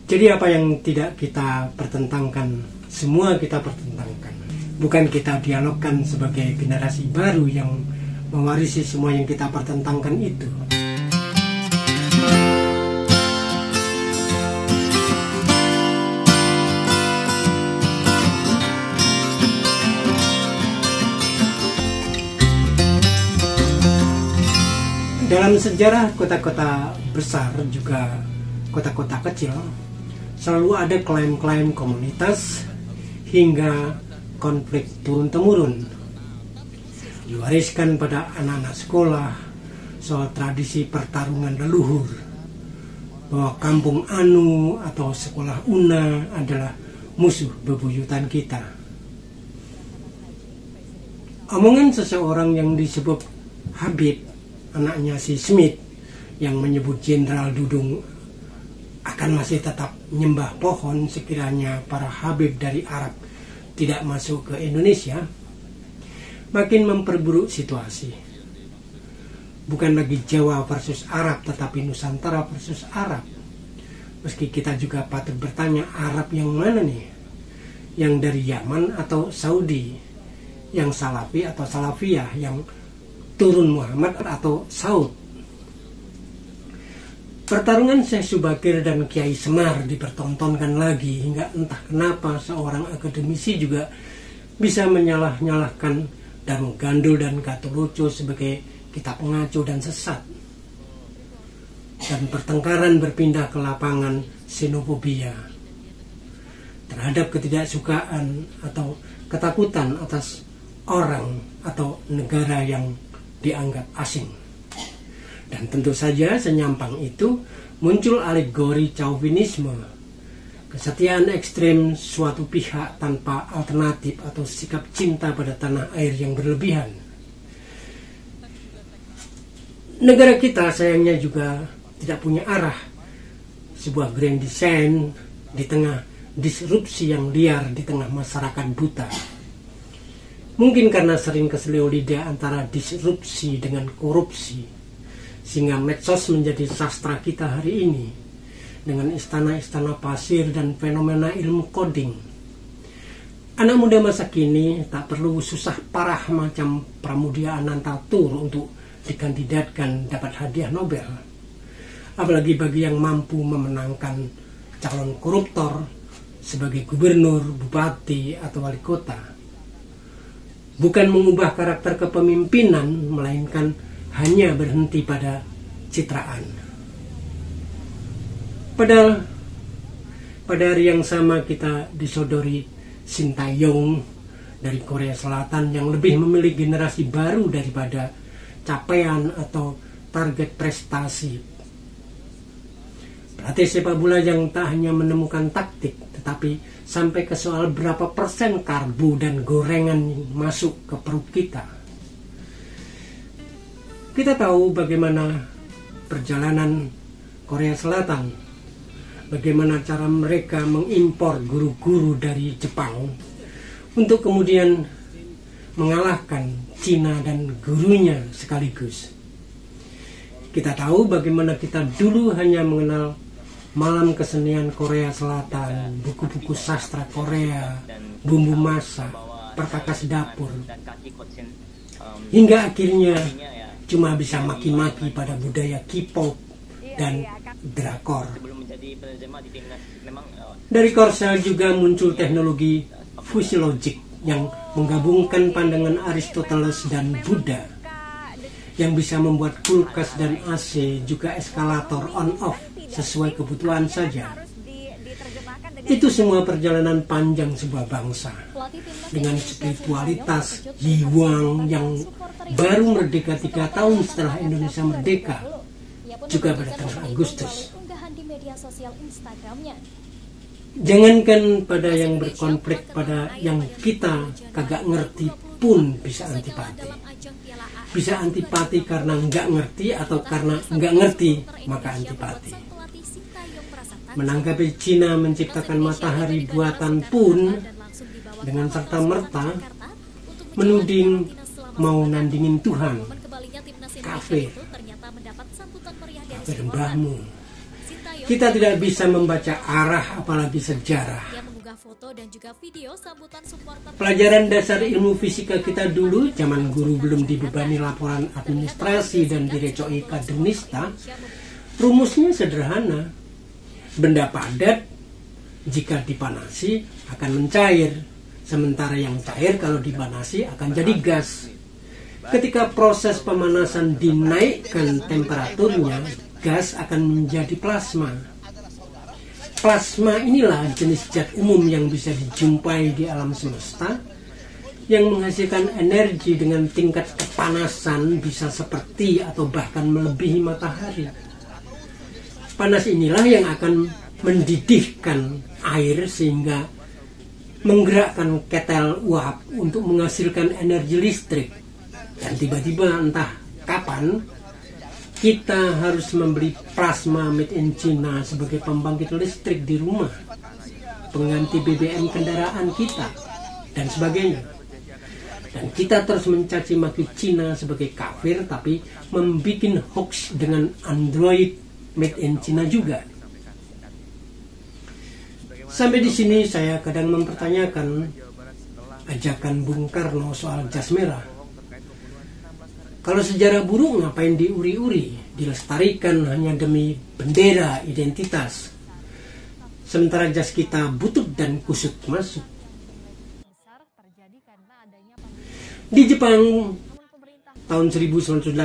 Jadi apa yang tidak kita pertentangkan, semua kita pertentangkan. Bukan kita dialogkan sebagai generasi baru yang mewarisi semua yang kita pertentangkan itu. Dalam sejarah kota-kota besar, juga kota-kota kecil, selalu ada klaim-klaim komunitas hingga konflik turun-temurun. Diwariskan pada anak-anak sekolah soal tradisi pertarungan leluhur, bahwa kampung Anu atau sekolah Una adalah musuh bebuyutan kita. Omongan seseorang yang disebut Habib, anaknya si Smith, yang menyebut Jenderal Dudung akan masih tetap menyembah pohon sekiranya para Habib dari Arab tidak masuk ke Indonesia, makin memperburuk situasi. Bukan lagi Jawa versus Arab, tetapi Nusantara versus Arab. Meski kita juga patut bertanya, Arab yang mana nih? Yang dari Yaman atau Saudi? Yang Salafi atau Salafiyah? Yang turun Muhammad atau Saud? Pertarungan Syekh Subakir dan Kiai Semar dipertontonkan lagi, hingga entah kenapa seorang akademisi juga bisa menyalah-nyalahkan Darmo Gandul dan Gatotkaca sebagai kitab pengacu dan sesat. Dan pertengkaran berpindah ke lapangan xenofobia terhadap ketidaksukaan atau ketakutan atas orang atau negara yang dianggap asing. Dan tentu saja senyampang itu muncul alegori chauvinisme, kesetiaan ekstrem suatu pihak tanpa alternatif atau sikap cinta pada tanah air yang berlebihan. Negara kita sayangnya juga tidak punya arah, sebuah grand design di tengah disrupsi yang liar di tengah masyarakat buta. Mungkin karena sering keselio lidah antara disrupsi dengan korupsi, sehingga medsos menjadi sastra kita hari ini, dengan istana-istana pasir dan fenomena ilmu coding. Anak muda masa kini tak perlu susah parah macam Pramudia Anantatur untuk dikandidatkan dapat hadiah Nobel. Apalagi bagi yang mampu memenangkan calon koruptor sebagai gubernur, bupati, atau wali kota. Bukan mengubah karakter kepemimpinan, melainkan hanya berhenti pada citraan. Padahal pada hari yang sama kita disodori Shin Tae-yong dari Korea Selatan yang lebih memilih generasi baru daripada capaian atau target prestasi. Pelatih sepak bola yang tak hanya menemukan taktik, tetapi sampai ke soal berapa persen karbo dan gorengan masuk ke perut kita. Kita tahu bagaimana perjalanan Korea Selatan, bagaimana cara mereka mengimpor guru-guru dari Jepang untuk kemudian mengalahkan Cina dan gurunya sekaligus. Kita tahu bagaimana kita dulu hanya mengenal malam kesenian Korea Selatan, buku-buku sastra Korea, bumbu masak, perkakas dapur, hingga akhirnya cuma bisa maki-maki pada budaya K-pop dan drakor. Dari Korsel juga muncul teknologi fusi logik yang menggabungkan pandangan Aristoteles dan Buddha, yang bisa membuat kulkas dan AC juga eskalator on-off sesuai kebutuhan saja. Itu semua perjalanan panjang sebuah bangsa dengan spiritualitas Yiwang yang baru merdeka 3 tahun setelah Indonesia merdeka, juga pada tanggal Agustus. Jangankan pada yang berkonflik, pada yang kita kagak ngerti pun bisa antipati. Bisa antipati karena nggak ngerti atau karena nggak ngerti maka antipati. Menanggapi Cina menciptakan matahari buatan pun dengan serta-merta menuding mau nandingin Tuhan, kafir mbahmu. Kita tidak bisa membaca arah apalagi sejarah. Pelajaran dasar ilmu fisika kita dulu, zaman guru belum dibebani laporan administrasi dan direcoi kadernista, rumusnya sederhana. Benda padat jika dipanasi akan mencair, sementara yang cair kalau dipanasi akan jadi gas. Ketika proses pemanasan dinaikkan temperaturnya, gas akan menjadi plasma. Plasma inilah jenis zat umum yang bisa dijumpai di alam semesta, yang menghasilkan energi dengan tingkat kepanasan bisa seperti atau bahkan melebihi matahari. Panas inilah yang akan mendidihkan air sehingga menggerakkan ketel uap untuk menghasilkan energi listrik. Dan tiba-tiba entah kapan kita harus membeli plasma made in China sebagai pembangkit listrik di rumah, pengganti BBM kendaraan kita, dan sebagainya. Dan kita terus mencaci maki China sebagai kafir, tapi membuat hoax dengan Android made in China juga. Sampai di sini saya kadang mempertanyakan ajakan Bung Karno soal jas merah. Kalau sejarah buruk ngapain diuri-uri, dilestarikan hanya demi bendera identitas. Sementara jas kita butut dan kusut masuk. Di Jepang tahun 1988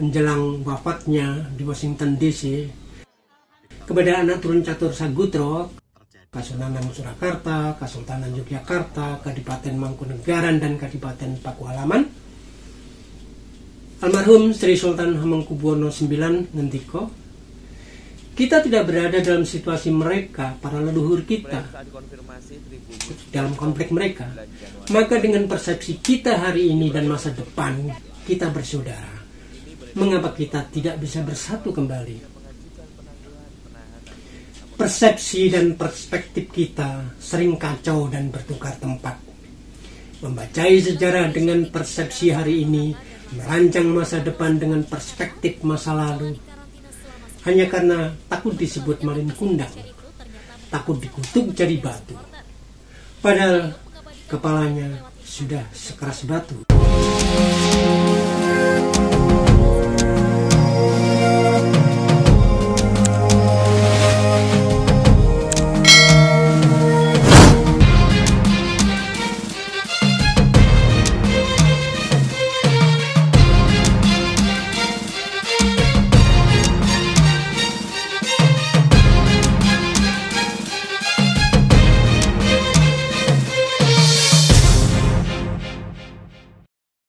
menjelang wafatnya di Washington DC, kepada anak turun catur Sagutro, Kasunanan Surakarta, Kesultanan Yogyakarta, Kadipaten Mangkunegaran, dan Kadipaten Pakualaman, almarhum Sri Sultan Hamengkubuwono IX ngendika, kita tidak berada dalam situasi mereka, para leluhur kita, dalam konflik mereka. Maka dengan persepsi kita hari ini dan masa depan, kita bersaudara. Mengapa kita tidak bisa bersatu kembali? Persepsi dan perspektif kita sering kacau dan bertukar tempat. Membacai sejarah dengan persepsi hari ini, merancang masa depan dengan perspektif masa lalu, hanya karena takut disebut malin kundang, takut dikutuk jadi batu, padahal kepalanya sudah sekeras batu.